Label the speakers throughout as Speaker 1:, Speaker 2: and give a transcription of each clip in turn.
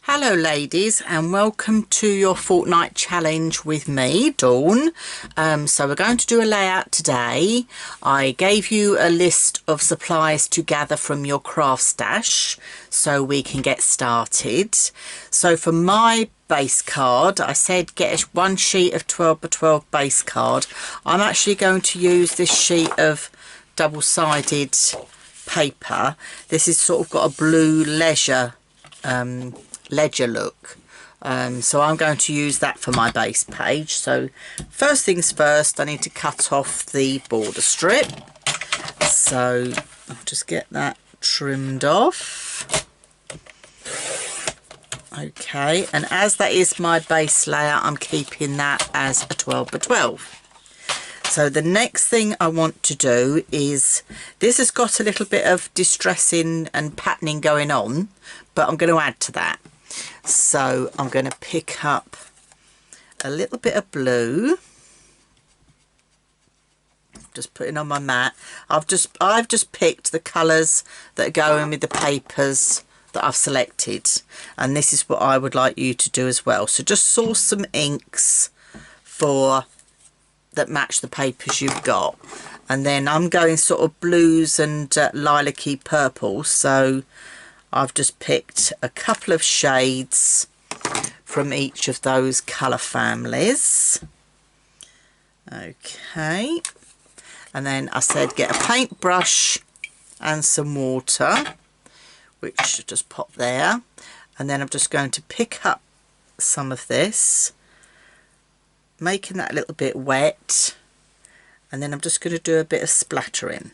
Speaker 1: Hello ladies, and welcome to your fortnight challenge with me, Dawn. So we're going to do a layout today. I gave you a list of supplies to gather from your craft stash so we can get started. So for my base card, I said get one sheet of 12 by 12 base card. I'm actually going to use this sheet of double-sided paper. This is sort of got a blue ledger look, so I'm going to use that for my base page. So first things first, I need to cut off the border strip, so I'll just get that trimmed off. Okay, and as that is my base layout, I'm keeping that as a 12 by 12. So the next thing I want to do is, this has got a little bit of distressing and patterning going on, but I'm going to add to that. So I'm going to pick up a little bit of blue, just putting on my mat. I've just picked the colours that are going with the papers that I've selected, and this is what I would like you to do as well. So just source some inks that match the papers you've got, and then I'm going sort of blues and lilac-y purple, so I've just picked a couple of shades from each of those colour families. Okay, and then I said get a paintbrush and some water, which should just pop there, and then I'm just going to pick up some of this, making that a little bit wet, and then I'm just going to do a bit of splattering.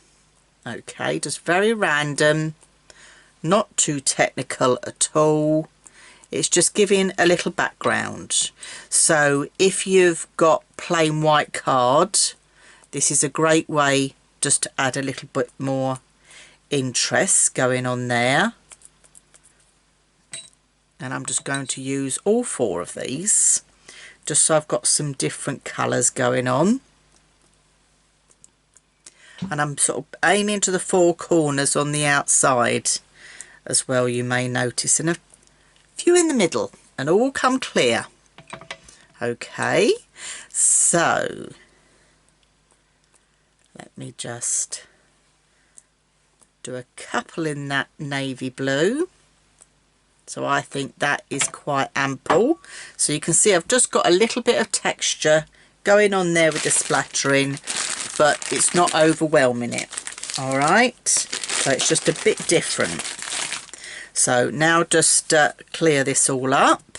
Speaker 1: Okay, just very random, not too technical at all. It's just giving a little background. So if you've got plain white card, this is a great way just to add a little bit more interest going on there. And I'm just going to use all four of these, just so I've got some different colours going on. And I'm sort of aiming to the four corners on the outside as well, you may notice, and a few in the middle, and all come clear. Okay, so let me just do a couple in that navy blue. So I think that is quite ample. So you can see I've just got a little bit of texture going on there with the splattering, but it's not overwhelming it. All right, so it's just a bit different. So now just clear this all up.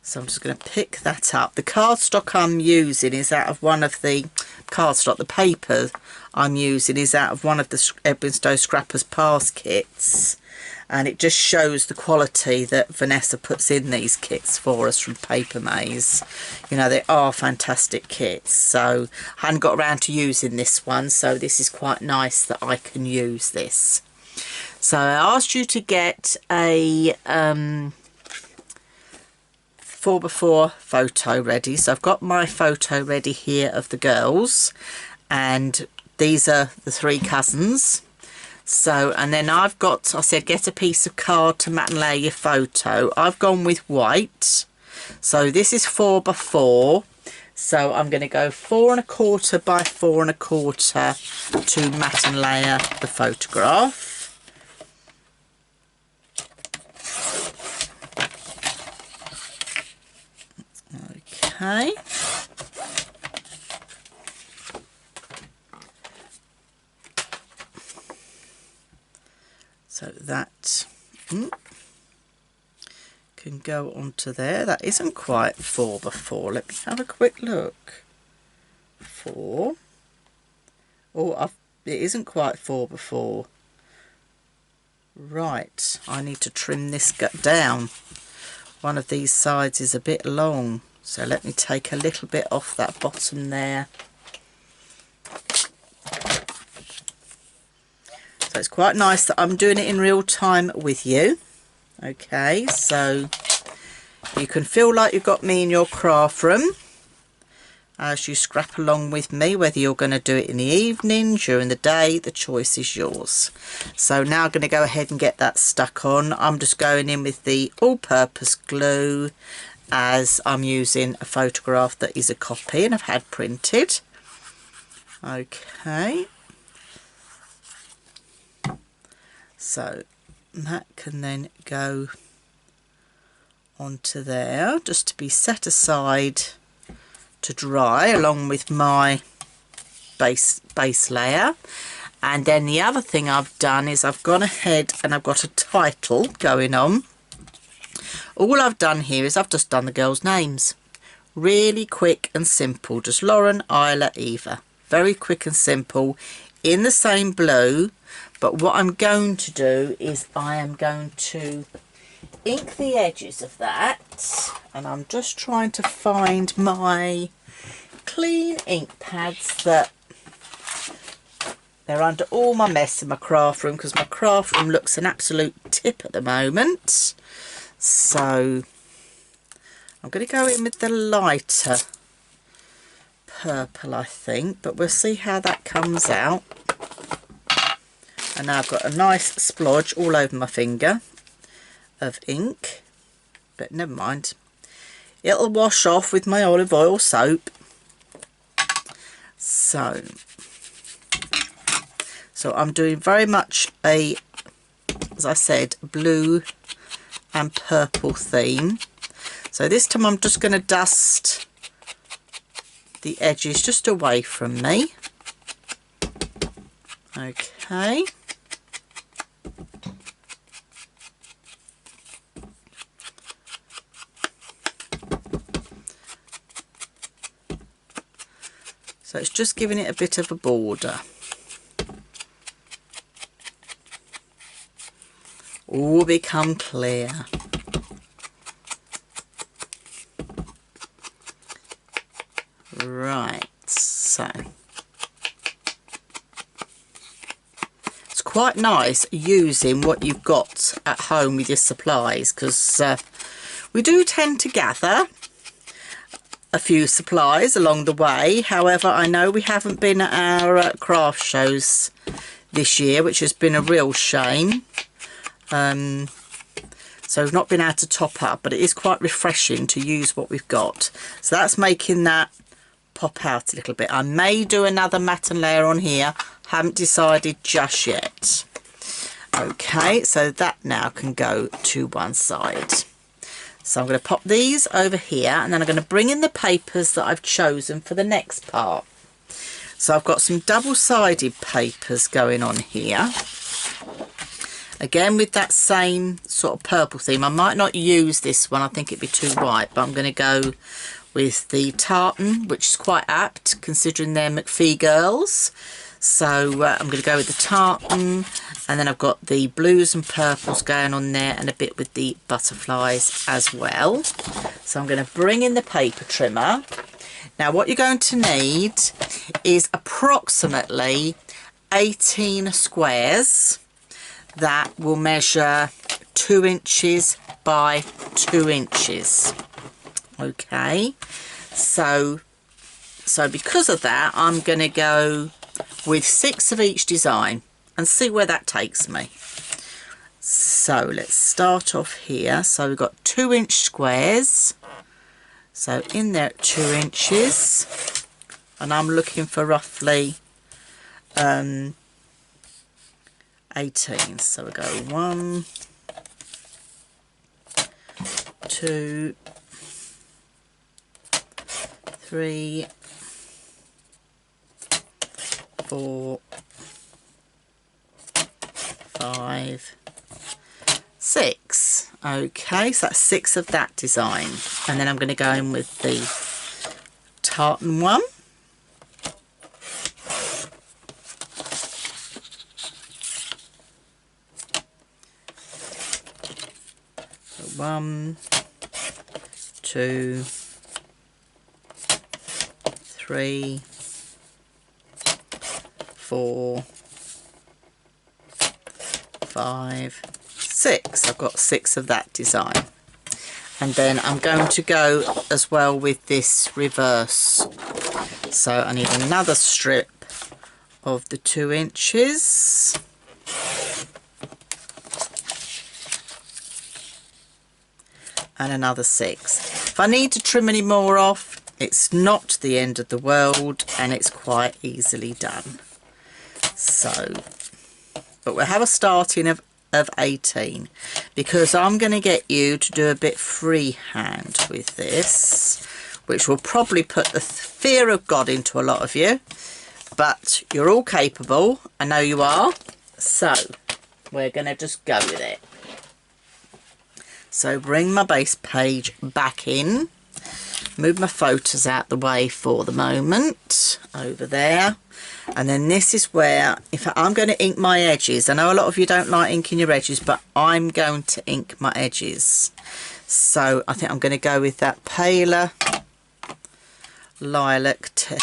Speaker 1: So I'm just going to pick that up. The cardstock I'm using is out of one of the the paper I'm using is out of one of the Edwinstowe Scrappers Pass kits, and it just shows the quality that Vanessa puts in these kits for us from Paper Maze. You know, they are fantastic kits. So I hadn't got around to using this one, so this is quite nice that I can use this. So I asked you to get a 4x4 photo ready. So I've got my photo ready here of the girls, and these are the three cousins. So, and then I said get a piece of card to mat and layer your photo. I've gone with white. So this is 4x4. So I'm going to go 4 1/4 by 4 1/4 to mat and layer the photograph. Okay. So that can go onto there. That isn't quite 4x4. Let me have a quick look. 4. Oh, it isn't quite 4x4. Right, I need to trim this down. One of these sides is a bit long, so let me take a little bit off that bottom there. So it's quite nice that I'm doing it in real time with you. Okay, so you can feel like you've got me in your craft room. as you scrap along with me, whether you're going to do it in the evening, during the day, the choice is yours. So now I'm going to go ahead and get that stuck on. I'm just going in with the all-purpose glue, as I'm using a photograph that is a copy and I've had printed. Okay, so that can then go onto there, just to be set aside to dry along with my base layer. And then the other thing I've done is I've gone ahead and I've got a title going on. All I've done here is I've just done the girls' names. Really quick and simple, just Lauren, Isla, Eva. Very quick and simple in the same blue. But what I'm going to do is I am going to ink the edges of that, and I'm just trying to find my clean ink pads that they're under all my mess in my craft room, because my craft room looks an absolute tip at the moment. So I'm going to go in with the lighter purple, I think, but we'll see how that comes out. And now I've got a nice splodge all over my finger of ink, but never mind, it'll wash off with my olive oil soap. So I'm doing very much a, as I said, blue and purple theme. So this time I'm just going to dust the edges just away from me. Okay. So it's just giving it a bit of a border. All become clear. Right, so it's quite nice using what you've got at home with your supplies, because we do tend to gather a few supplies along the way. However, I know we haven't been at our craft shows this year, which has been a real shame. So we've not been able to top up, but it is quite refreshing to use what we've got. So that's making that pop out a little bit. I may do another matte layer on here, haven't decided just yet. Okay, so that now can go to one side. So I'm going to pop these over here, and then I'm going to bring in the papers that I've chosen for the next part. So I've got some double-sided papers going on here. Again with that same sort of purple theme. I might not use this one, I think it'd be too white, but I'm going to go with the tartan, which is quite apt considering they're McPhee girls. So I'm going to go with the tartan, and then I've got the blues and purples going on there, and a bit with the butterflies as well. So I'm going to bring in the paper trimmer. Now what you're going to need is approximately 18 squares that will measure 2 inches by 2 inches. Okay, so because of that, I'm going to go with 6 of each design and see where that takes me. So let's start off here. So we've got 2-inch squares, so in there 2 inches, and I'm looking for roughly 18. So we go 1, 2, 3, 4, 5, 6. Okay, so that's 6 of that design, and then I'm going to go in with the tartan one. So 1, 2, 3, 4, 5, 6. I've got 6 of that design, and then I'm going to go as well with this reverse So I need another strip of the 2 inches. And another 6. If I need to trim any more off, it's not the end of the world, and it's quite easily done. So, but we'll have a starting of 18, because I'm going to get you to do a bit freehand with this, which will probably put the fear of God into a lot of you, but you're all capable. I know you are. So we're going to just go with it. So bring my base page back in, move my photos out the way for the moment, over there, and then this is where, if I'm going to ink my edges. I know a lot of you don't like inking your edges, but I'm going to ink my edges. So I think I'm going to go with that paler lilac to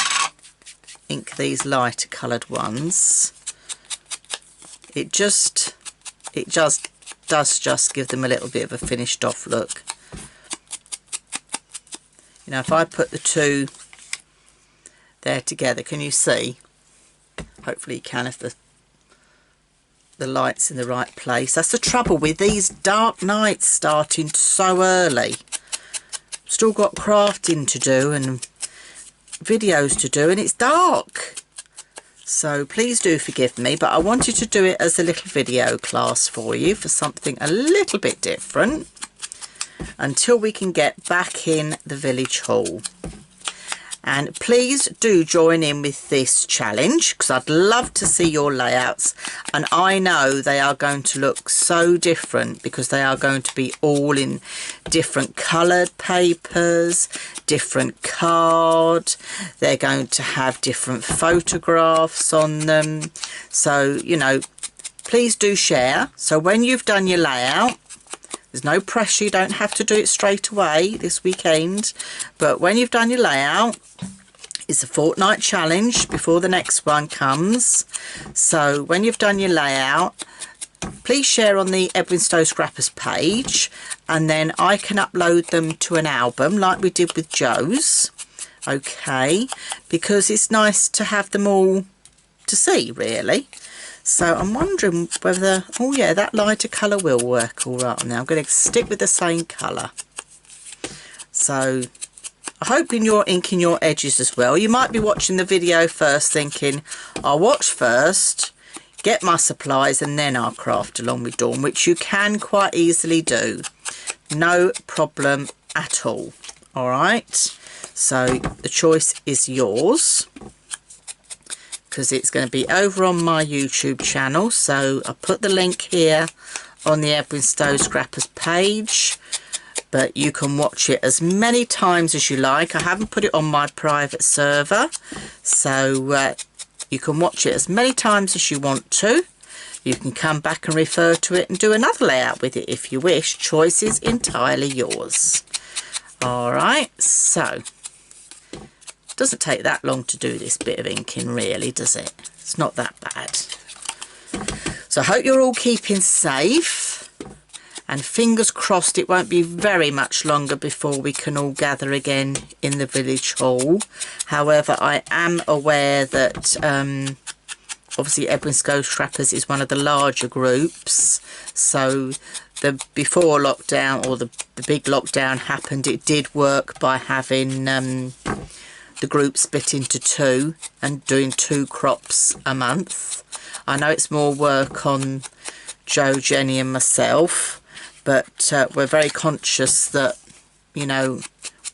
Speaker 1: ink these lighter coloured ones. It does just give them a little bit of a finished off look. You know, if I put the 2 there together, can you see? Hopefully you can if the light's in the right place. That's the trouble with these dark nights starting so early. Still got crafting to do and videos to do, and it's dark. So please do forgive me, but I wanted to do it as a little video class for you, for something a little bit different, until we can get back in the village hall. And please do join in with this challenge, because I'd love to see your layouts, and I know they are going to look so different, because they are going to be all in different coloured papers, different card, they're going to have different photographs on them. So, you know, please do share. So when you've done your layout, there's no pressure, you don't have to do it straight away this weekend, but when you've done your layout, it's a fortnight challenge before the next one comes. So when you've done your layout, please share on the Edwinstowe Scrappers page, and then I can upload them to an album like we did with Joe's. Okay, because it's nice to have them all to see, really. So I'm wondering whether, oh yeah, that lighter colour will work all right. Now I'm going to stick with the same colour. So I hope you're inking your edges as well. You might be watching the video first thinking, I'll watch first, get my supplies, and then I'll craft along with Dawn, which you can quite easily do. No problem at all. All right. So the choice is yours, because it's going to be over on my YouTube channel. So I'll put the link here on the Edwinstowe Scrappers page, but you can watch it as many times as you like. I haven't put it on my private server, so you can watch it as many times as you want to. You can come back and refer to it and do another layout with it if you wish. Choice is entirely yours. All right, so doesn't take that long to do this bit of inking, really, does it? It's not that bad. So I hope you're all keeping safe, and fingers crossed it won't be very much longer before we can all gather again in the village hall. However, I am aware that obviously Edwinstowe Scrappers is one of the larger groups, so before lockdown, or the big lockdown happened, it did work by having the group split into 2 and doing 2 crops a month. I know it's more work on Joe, Jenny and myself, but we're very conscious that, you know,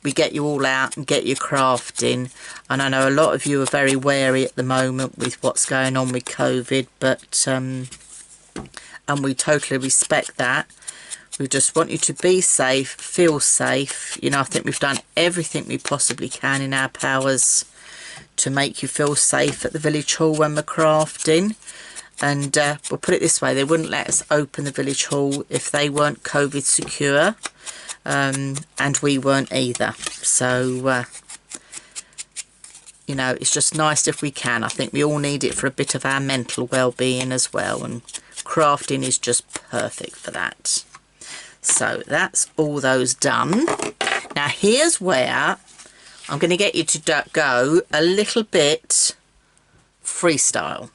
Speaker 1: we get you all out and get you crafting. And I know a lot of you are very wary at the moment with what's going on with COVID, but and we totally respect that. We just want you to be safe, feel safe. You know, I think we've done everything we possibly can in our powers to make you feel safe at the village hall when we're crafting. And we'll put it this way, they wouldn't let us open the village hall if they weren't COVID secure, and we weren't either. So, you know, it's just nice if we can. I think we all need it for a bit of our mental well-being as well, and crafting is just perfect for that. So that's all those done. Now here's where I'm going to get you to go a little bit freestyle,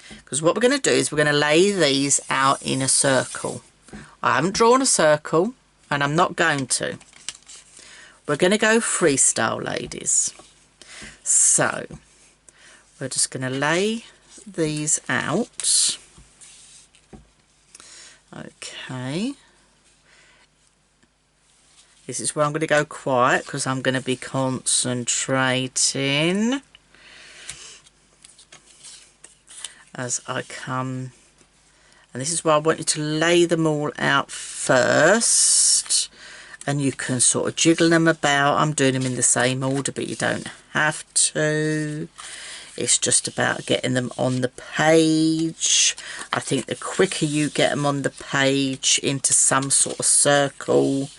Speaker 1: because what we're going to do is we're going to lay these out in a circle. I haven't drawn a circle and I'm not going to. We're going to go freestyle, ladies. So we're just going to lay these out. Okay. This is where I'm going to go quiet, because I'm going to be concentrating as I come. And this is where I want you to lay them all out first. And you can sort of jiggle them about. I'm doing them in the same order, but you don't have to. It's just about getting them on the page. I think the quicker you get them on the page into some sort of circle,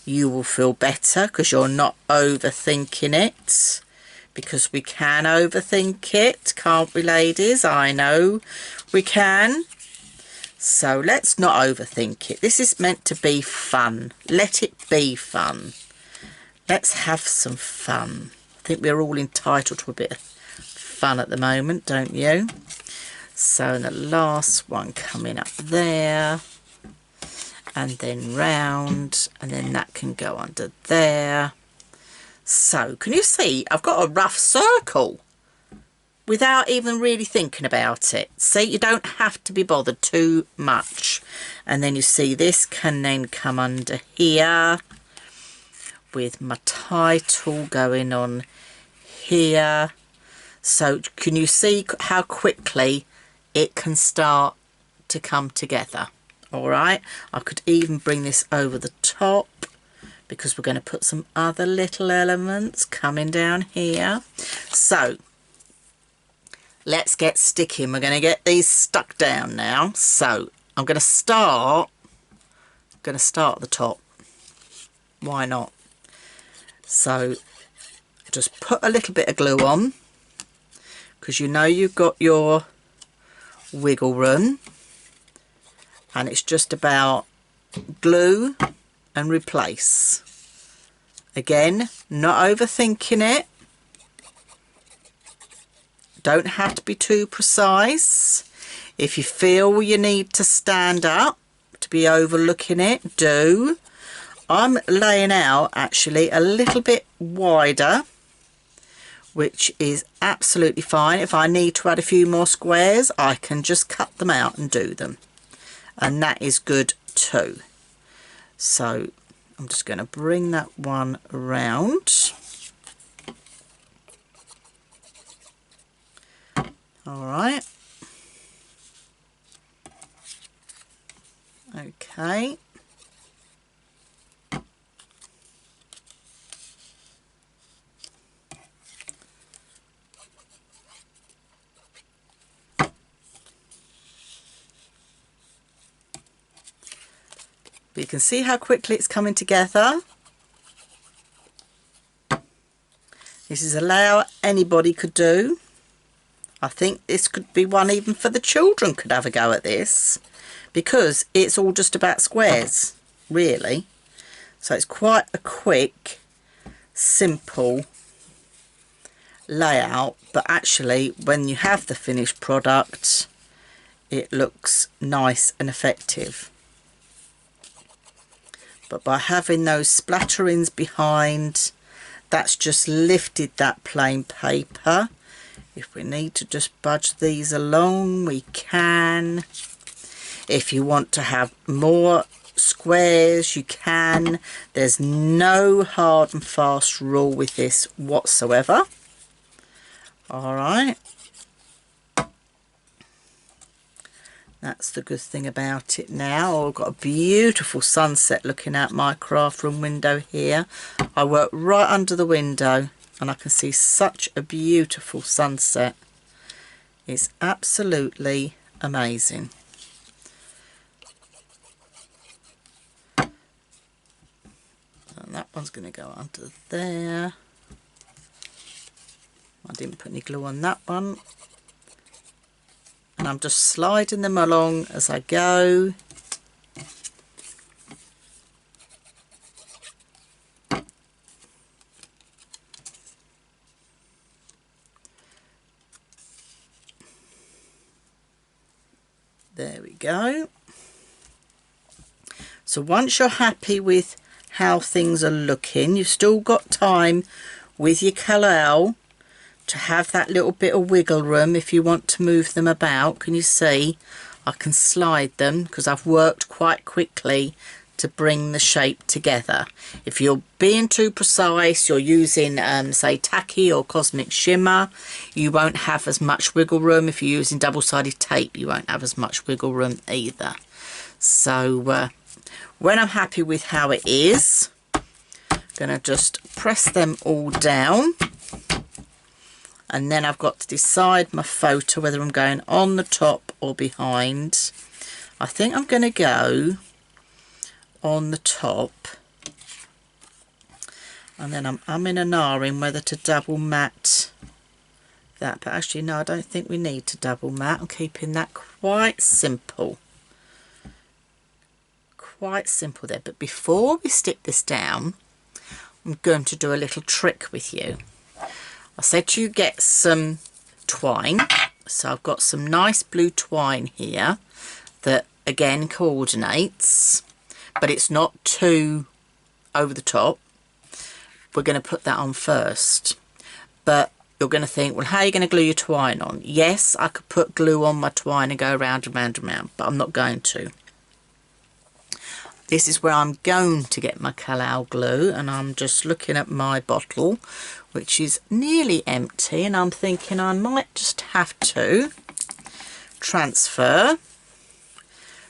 Speaker 1: you will feel better, because you're not overthinking it. Because we can overthink it, can't we, ladies? I know we can. So let's not overthink it. This is meant to be fun. Let it be fun. Let's have some fun. I think we're all entitled to a bit of fun at the moment, don't you? So the last one coming up there, and then round, and then that can go under there. So can you see I've got a rough circle without even really thinking about it? See, you don't have to be bothered too much. And then you see this can then come under here with my title going on here. So can you see how quickly it can start to come together? All right, I could even bring this over the top, because we're going to put some other little elements coming down here. So let's get sticking. We're going to get these stuck down now. So I'm going to start at the top. Why not? So just put a little bit of glue on, because you know you've got your wiggle room, and it's just about glue and replace. Again, not overthinking it. Don't have to be too precise. If you feel you need to stand up to be overlooking it, do. I'm laying out actually a little bit wider, which is absolutely fine. If I need to add a few more squares, I can just cut them out and do them, and that is good too. So I'm just going to bring that one around. All right. Okay. But you can see how quickly it's coming together. This is a layout anybody could do. I think this could be one even for the children could have a go at this, because it's all just about squares, really. So it's quite a quick, simple layout, but actually when you have the finished product, it looks nice and effective. But by having those splatterings behind, that's just lifted that plain paper. If we need to just budge these along, we can. If you want to have more squares, you can. There's no hard and fast rule with this whatsoever. All right. That's the good thing about it now. I've got a beautiful sunset looking out my craft room window here. I work right under the window and I can see such a beautiful sunset. It's absolutely amazing. And that one's going to go under there. I didn't put any glue on that one. And I'm just sliding them along as I go. There we go. So once you're happy with how things are looking, you've still got time with your colour to have that little bit of wiggle room if you want to move them about. Can you see? I can slide them because I've worked quite quickly to bring the shape together. If you're being too precise, you're using say tacky or cosmic shimmer, you won't have as much wiggle room. If you're using double-sided tape, you won't have as much wiggle room either. So when I'm happy with how it is, I'm gonna just press them all down, and then I've got to decide my photo whether I'm going on the top or behind. I think I'm going to go on the top, and then I'm in an R-ing whether to double matte that, but actually no, I don't think we need to double matte. I'm keeping that quite simple there. But before we stick this down, I'm going to do a little trick with you. I said to you get some twine, so I've got some nice blue twine here that again coordinates, but it's not too over the top. We're going to put that on first, but you're going to think, well, how are you going to glue your twine on? Yes, I could put glue on my twine and go round and round and round, but I'm not going to. This is where I'm going to get my Calal glue, and I'm just looking at my bottle, which is nearly empty, and I'm thinking I might just have to transfer.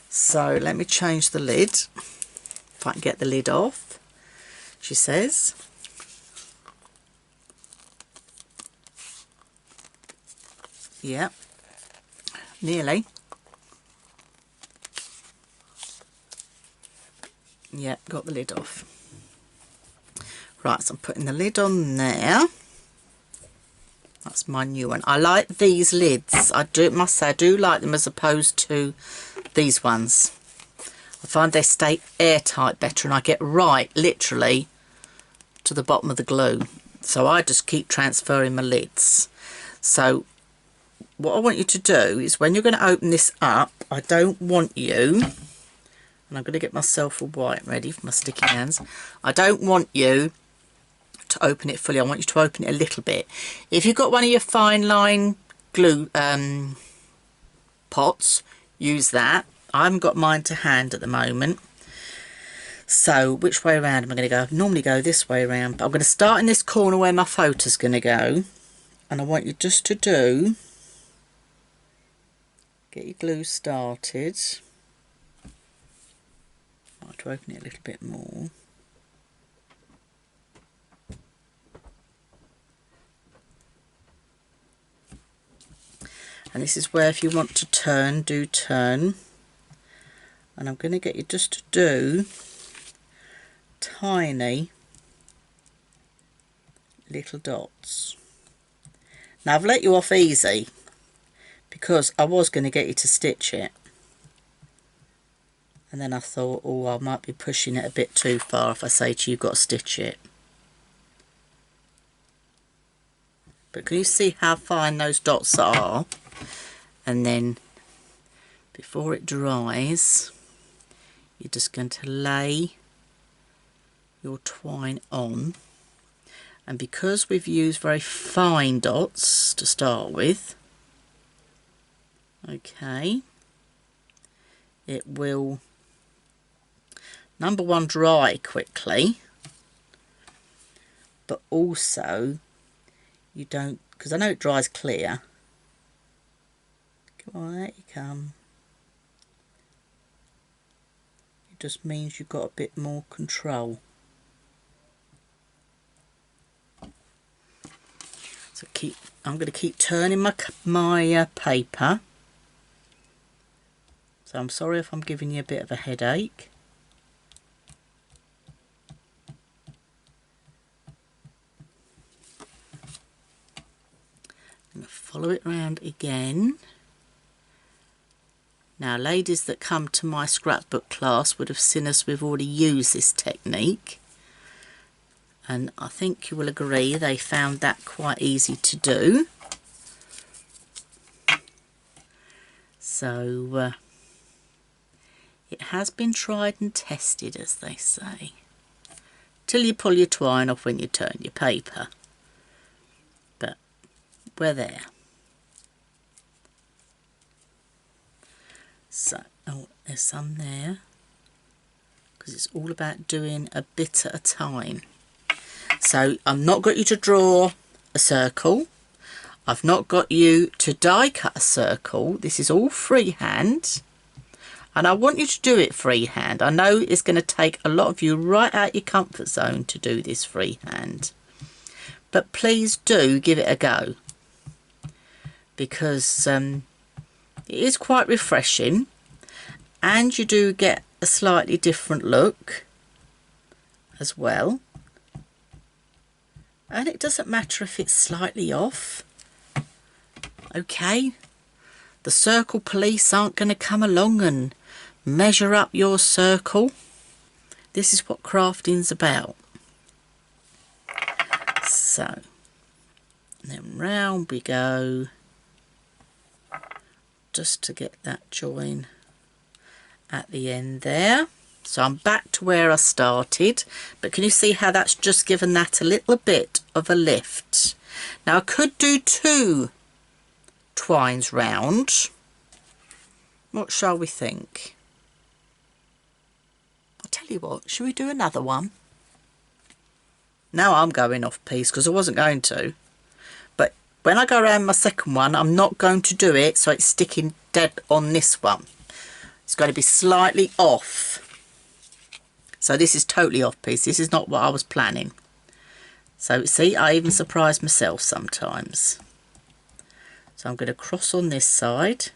Speaker 1: So let me change the lid, if I can get the lid off, she says. Yeah, nearly. Yeah, got the lid off. Right, so I'm putting the lid on there. That's my new one. I like these lids. Must say I do like them as opposed to these ones. I find they stay airtight better, and I get right literally to the bottom of the glue. So I just keep transferring my lids. So what I want you to do is when you're going to open this up, I don't want you, and I'm going to get myself a white ready for my sticky hands. I don't want you to open it fully. I want you to open it a little bit. If you've got one of your fine line glue pots, use that. I haven't got mine to hand at the moment. So which way around am I going to go? I normally go this way around, but I'm going to start in this corner where my photo's going to go, and I want you just to get your glue started. I have to open it a little bit more. And this is where if you want to turn, do turn. And I'm going to get you just to do tiny little dots. Now I've let you off easy because I was going to get you to stitch it. And then I thought, oh, I might be pushing it a bit too far if I say to you, you've got to stitch it. But can you see how fine those dots are? And then before it dries, you're just going to lay your twine on. And because we've used very fine dots to start with, okay, it will, number one, dry quickly, but also you don't, because I know it dries clear. Come on, out you come. It just means you've got a bit more control. So I'm going to keep turning my paper. So I'm sorry if I'm giving you a bit of a headache. I'm going to follow it around again. Now, ladies that come to my scrapbook class would have seen us, we've already used this technique. And I think you will agree they found that quite easy to do. So, It has been tried and tested, as they say, till you pull your twine off when you turn your paper. But we're there. So, oh, there's some there, because it's all about doing a bit at a time. So I've not got you to draw a circle. I've not got you to die cut a circle. This is all freehand. And I want you to do it freehand. I know it's going to take a lot of you right out your comfort zone to do this freehand. But please do give it a go. Because it is quite refreshing. And you do get a slightly different look as well. And it doesn't matter if it's slightly off. Okay. The circle police aren't going to come along and measure up your circle. This is what crafting's about. So, then round we go, just to get that join at the end there. So I'm back to where I started, but can you see how that's just given that a little bit of a lift? Now I could do 2 twines round. What shall we think? I'll tell you what, shall we do another one? Now I'm going off piece because I wasn't going to. But when I go around my second one, I'm not going to do it so it's sticking dead on this one. It's going to be slightly off. So this is totally off piece. This is not what I was planning. So see, I even surprise myself sometimes. So I'm going to cross on this side.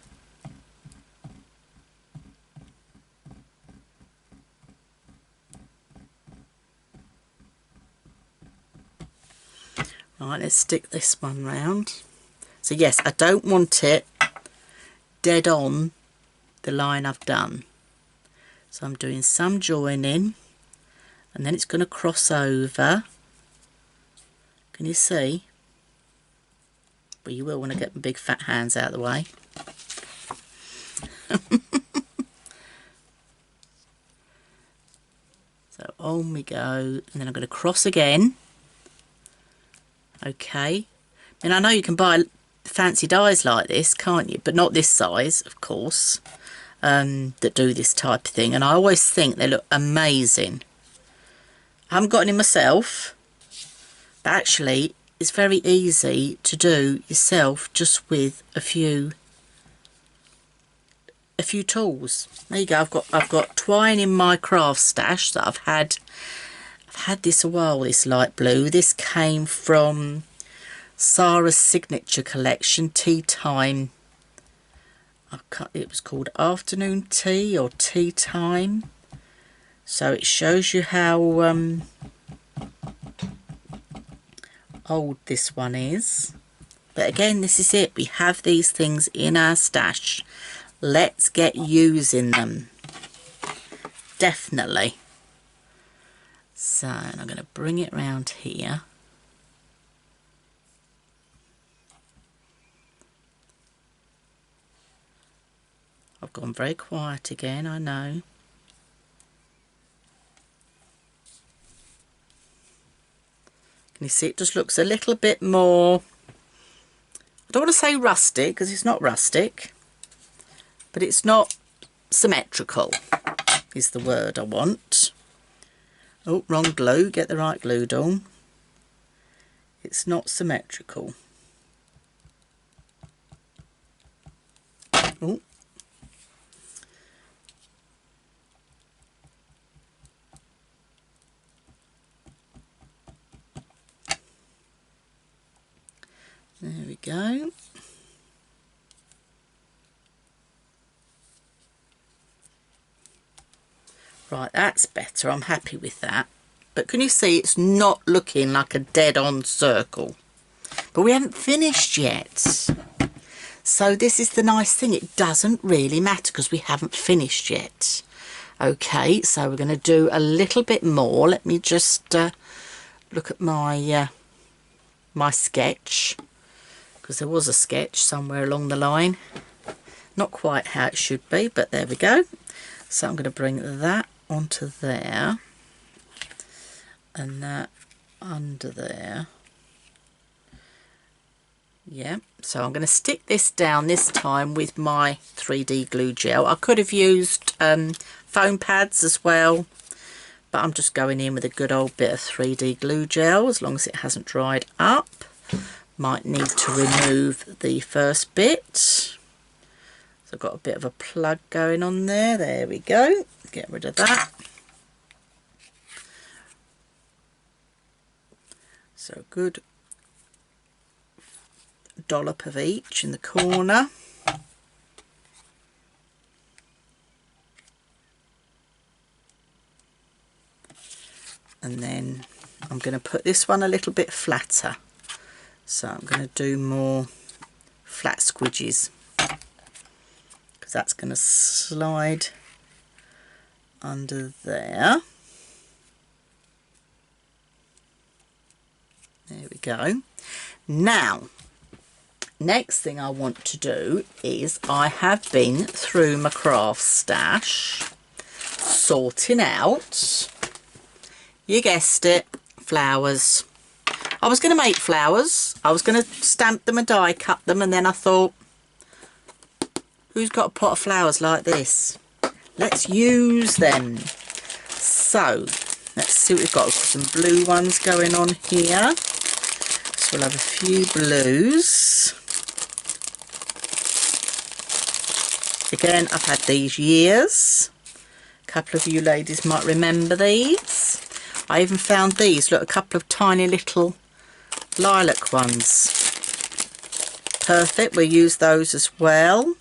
Speaker 1: Right, let's stick this one round. So yes, I don't want it dead on the line I've done. So I'm doing some joining and then it's going to cross over. Can you see? But you will want to get my big fat hands out of the way. So on we go, and then I'm going to cross again. Okay. And I know you can buy fancy dies like this, can't you? But not this size, of course, that do this type of thing. And I always think they look amazing. I haven't got any myself, but actually it's very easy to do yourself just with a few tools. There you go. I've got twine in my craft stash that I've had this a while, this light blue. This came from Sarah's signature collection, Tea Time. It was called Afternoon Tea or Tea Time. So it shows you how old this one is. But again, this is it. We have these things in our stash. Let's get using them. Definitely. So I'm going to bring it round here. I've gone very quiet again, I know. Can you see it just looks a little bit more, I don't want to say rustic because it's not rustic, but it's not symmetrical is the word I want. Oh, wrong glue, get the right glue on. It's not symmetrical. Oh. There we go. Right, that's better. I'm happy with that. But can you see it's not looking like a dead-on circle? But we haven't finished yet. So this is the nice thing. It doesn't really matter because we haven't finished yet. Okay, so we're going to do a little bit more. Let me just look at my my sketch, because there was a sketch somewhere along the line. Not quite how it should be, but there we go. So I'm going to bring that onto there and that under there. Yeah, so I'm going to stick this down this time with my 3D glue gel. I could have used foam pads as well, but I'm just going in with a good old bit of 3D glue gel as long as it hasn't dried up. Might need to remove the first bit. So I've got a bit of a plug going on there. There we go. Get rid of that. So good dollop of each in the corner. And then I'm going to put this one a little bit flatter. So I'm going to do more flat squidges because that's going to slide under there. There we go. Now, next thing I want to do is I have been through my craft stash sorting out, you guessed it, flowers. I was going to make flowers. I was going to stamp them and die cut them, and then I thought, who's got a pot of flowers like this? Let's use them. So let's see what we've got. We've got some blue ones going on here. So we'll have a few blues. Again, I've had these years. A couple of you ladies might remember these. I even found these, look, a couple of tiny little lilac ones. Perfect, we'll use those as well.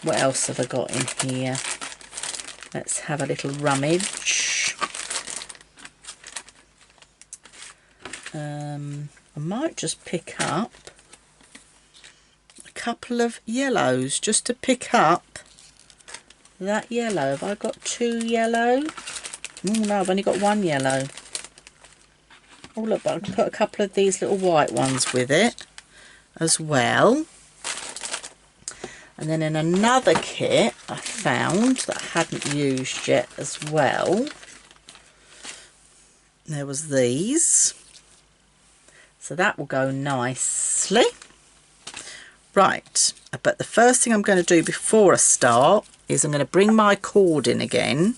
Speaker 1: What else have I got in here? Let's have a little rummage. I might just pick up a couple of yellows just to pick up that yellow. Have I got two yellow? Oh no, I've only got one yellow. Oh look, but I can put a couple of these little white ones with it as well. And then in another kit I found that I hadn't used yet as well, there was these. So that will go nicely. Right, but the first thing I'm going to do before I start is I'm going to bring my cord in again.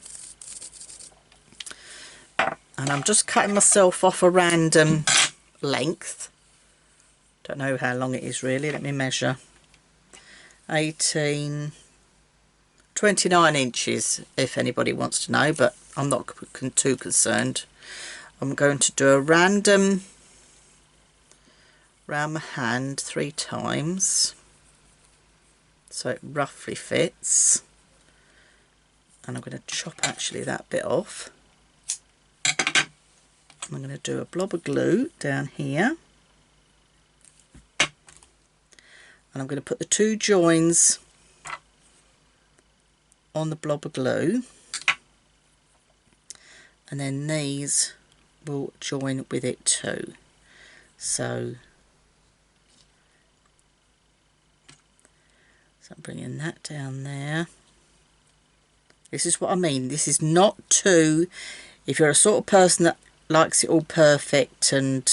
Speaker 1: And I'm just cutting myself off a random length. Don't know how long it is really, let me measure. 29 inches if anybody wants to know, but I'm not too concerned. I'm going to do a random round my hand 3 times so it roughly fits, and I'm going to chop actually that bit off. I'm going to do a blob of glue down here, and I'm going to put the 2 joins on the blob of glue, and then these will join with it too. So I'm bringing that down there. This is what I mean. This is not too, if you're a sort of person that likes it all perfect, and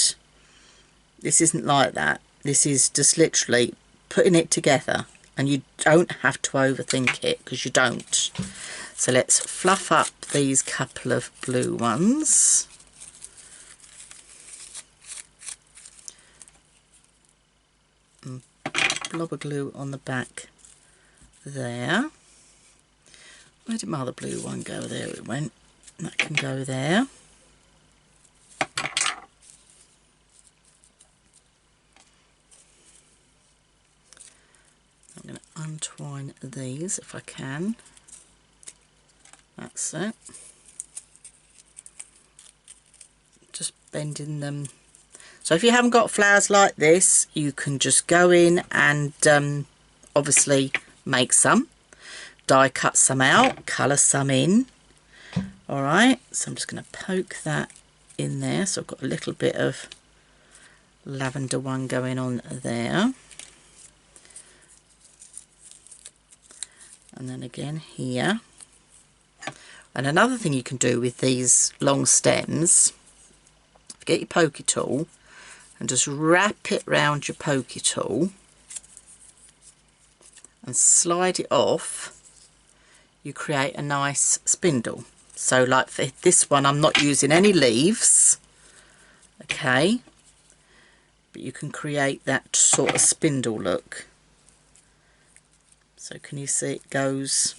Speaker 1: this isn't like that. This is just literally putting it together, and you don't have to overthink it because you don't. So let's fluff up these couple of blue ones. And blob of glue on the back there. Where did my other blue one go? There it went. That can go there. I'm going to untwine these if I can. That's it. Just bending them. So if you haven't got flowers like this, you can just go in and obviously make some, die cut some out, colour some in. Alright, so I'm just going to poke that in there. So I've got a little bit of lavender one going on there. and then again here. And another thing you can do with these long stems, get your pokey tool and just wrap it round your pokey tool and slide it off, you create a nice spindle. So like for this one I'm not using any leaves, okay, but you can create that sort of spindle look. So can you see it goes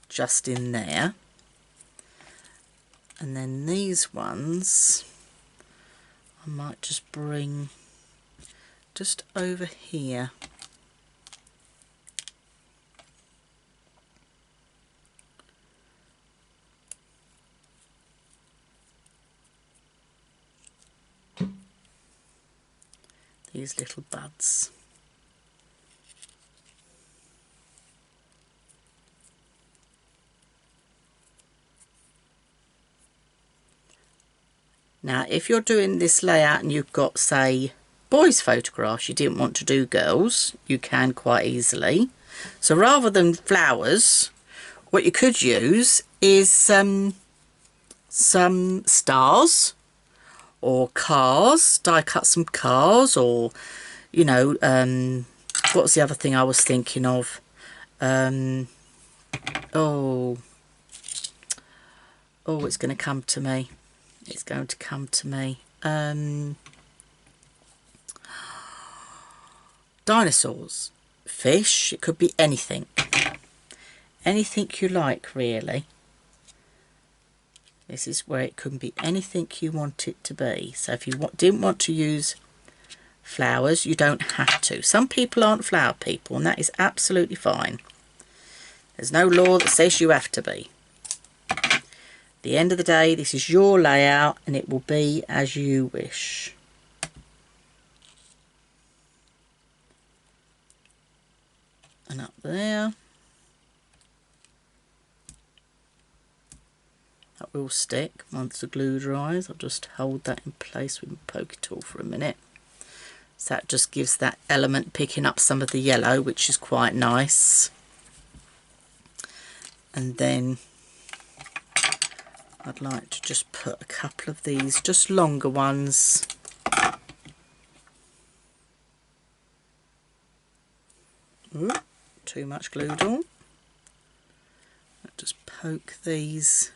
Speaker 1: just in there? And then these ones I might just bring just over here. These little buds. Now if you're doing this layout and you've got, say, boys photographs, you didn't want to do girls, you can quite easily. So rather than flowers, what you could use is some stars or cars, die cut some cars, or you know, what was the other thing I was thinking of? Oh, it's going to come to me. It's going to come to me. Dinosaurs, fish, it could be anything. Anything you like, really. This is where it can be anything you want it to be. So if you didn't want to use flowers, you don't have to. Some people aren't flower people, and that is absolutely fine. There's no law that says you have to be. At the end of the day, this is your layout and it will be as you wish. And up there. That will stick once the glue dries. I'll just hold that in place with my pokey tool for a minute. So that just gives that element, picking up some of the yellow, which is quite nice. And then I'd like to just put a couple of these, just longer ones. Ooh, too much glued on. I'll just poke these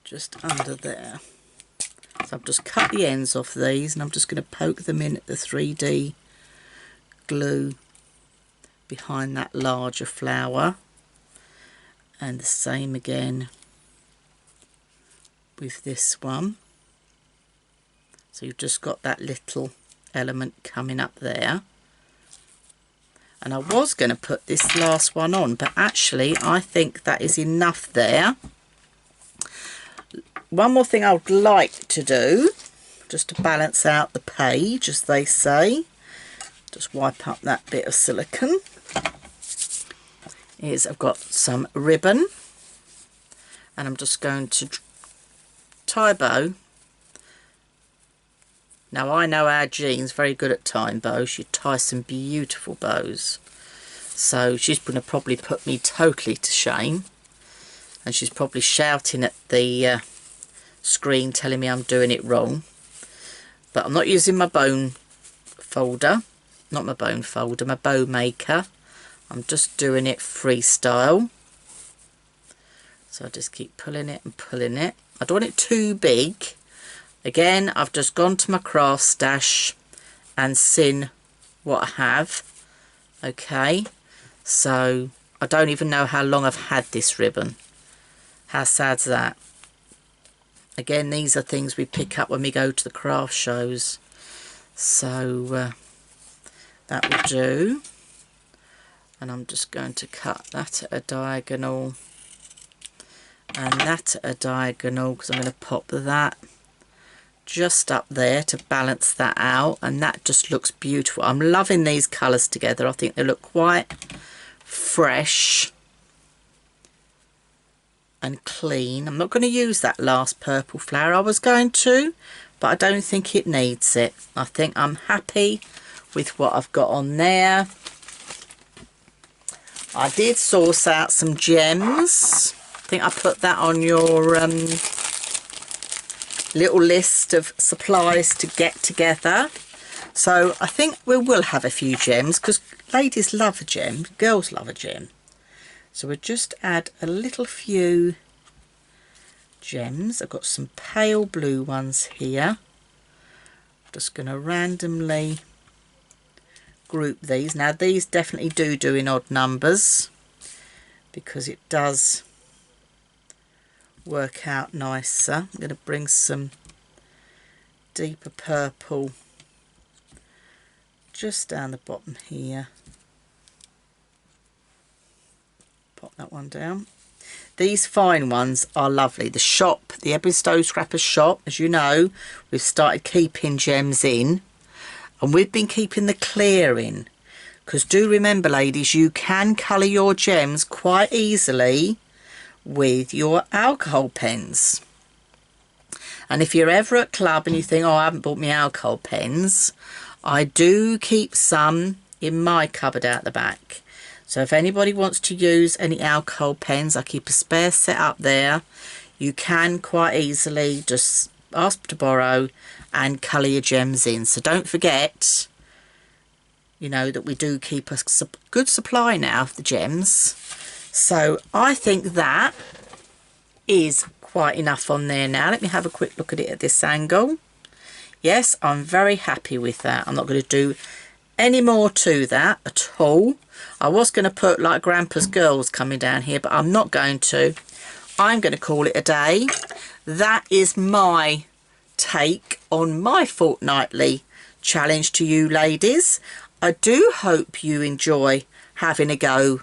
Speaker 1: just under there. So I've just cut the ends off these and I'm just going to poke them in at the 3D glue behind that larger flower. And the same again with this one. So you've just got that little element coming up there. And I was going to put this last one on, but actually I think that is enough there. One more thing I would like to do, just to balance out the page, as they say, just wipe up that bit of silicone, is I've got some ribbon and I'm just going to tie bow. Now I know our Jean's very good at tying bows. She ties some beautiful bows. So she's going to probably put me totally to shame. And she's probably shouting at the screen telling me I'm doing it wrong. But I'm not using my bone folder. Not my bone folder, my bow maker. I'm just doing it freestyle. So I just keep pulling it and pulling it. I don't want it too big. Again, I've just gone to my craft stash and seen what I have. Okay, so I don't even know how long I've had this ribbon. How sad's that? Again, these are things we pick up when we go to the craft shows. So that will do. And I'm just going to cut that at a diagonal and that at a diagonal, because I'm going to pop that just up there to balance that out, and that just looks beautiful. I'm loving these colours together. I think they look quite fresh and clean. I'm not going to use that last purple flower. I was going to, but I don't think it needs it. I think I'm happy with what I've got on there. I did source out some gems. I think I put that on your little list of supplies to get together. So I think we will have a few gems, because ladies love a gem, girls love a gem. So we'll just add a little few gems. I've got some pale blue ones here. I'm just going to randomly group these. Now these definitely do in odd numbers, because it does work out nicer. I'm going to bring some deeper purple just down the bottom here. Pop that one down. These fine ones are lovely. The shop, the Edwinstowe Scrappers shop, as you know, we've started keeping gems in, and we've been keeping the clear in, because do remember, ladies, you can colour your gems quite easily with your alcohol pens. And if you're ever at club and you think, oh, I haven't bought me alcohol pens, I do keep some in my cupboard out the back. So if anybody wants to use any alcohol pens, I keep a spare set up there. You can quite easily just ask to borrow and colour your gems in. So don't forget, you know, that we do keep a good supply now of the gems. So I think that is quite enough on there now. Let me have a quick look at it at this angle. Yes, I'm very happy with that. I'm not going to do any more to that at all. I was going to put like Grandpa's Girls coming down here, but I'm not going to. I'm going to call it a day. That is my take on my fortnightly challenge to you ladies. I do hope you enjoy having a go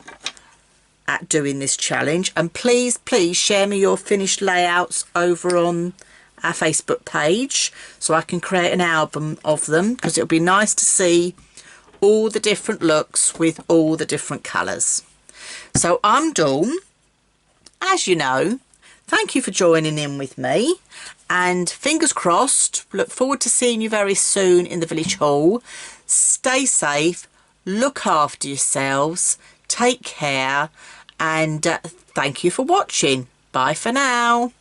Speaker 1: at doing this challenge, and please share me your finished layouts over on our Facebook page so I can create an album of them, because it'll be nice to see all the different looks with all the different colours. So I'm Dawn, as you know. Thank you for joining in with me, and fingers crossed, look forward to seeing you very soon in the village hall. Stay safe, look after yourselves, take care, and thank you for watching. Bye for now.